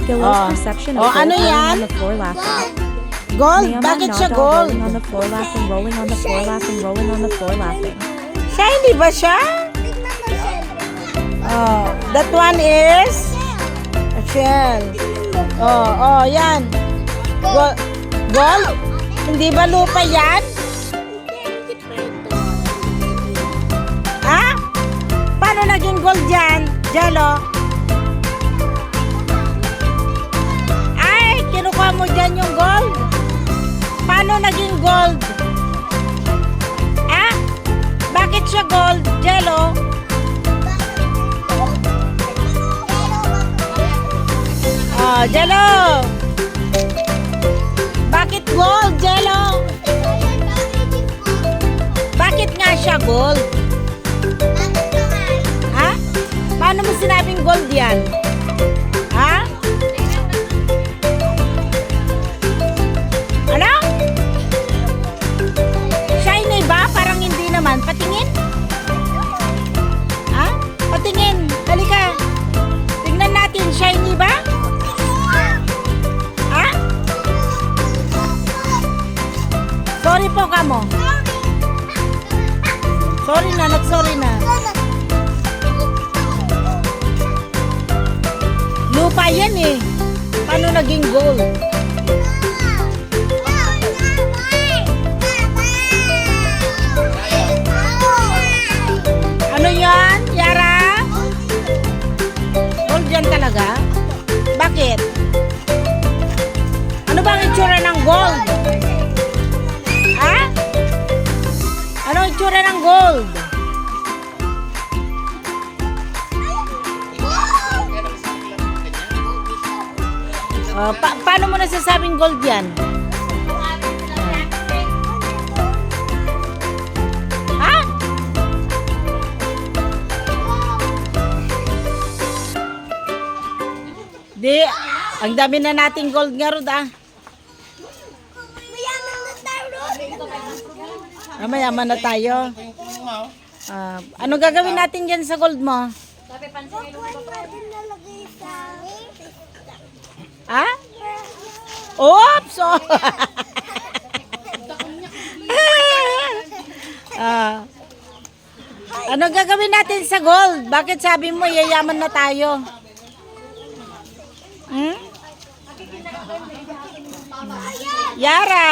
Gillo's perception of Oh, gold ano rolling yan? on the floor laughing. Gold? Mayaman Bakit siya Nadal gold? rolling on the floor laughing, rolling on the floor laughing, rolling on the floor laughing. Shiny ba siya? Oh, that one is a shell. Oh, yan. Gold? Hindi ba lupa yan? Ha? Paano naging gold yan, Jello? Ay, kinukuha mo dyan yung gold? Paano naging gold? Ha? Bakit siya gold, Jello? Oh, Jello! Bakit gold, Jello? Bakit nga siya gold? Ha? Paano mo sinabing gold yan? Ha? Ano? Shiny ba? Parang hindi naman. Patingin? Ha? Patingin. Halika. Tingnan natin. Shiny ba? Ha? Sorry po kamo. Sorry na. Nag-sorry na. Lupa yan eh. Paano naging gold? Ano yan, Yara? Gold yan talaga? Bakit? Ano bang itsura ng gold? Ha? Ano itsura ng gold? Paano mo nasasabing gold yan? Ha? Di, ang dami na nating gold nga Rod ah. Mayaman na tayo. Ano gagawin natin dyan sa gold mo? Ha? Oops! Oh. Ano gagawin natin sa gold? Bakit sabi mo yayaman na tayo? Hmm? Yara!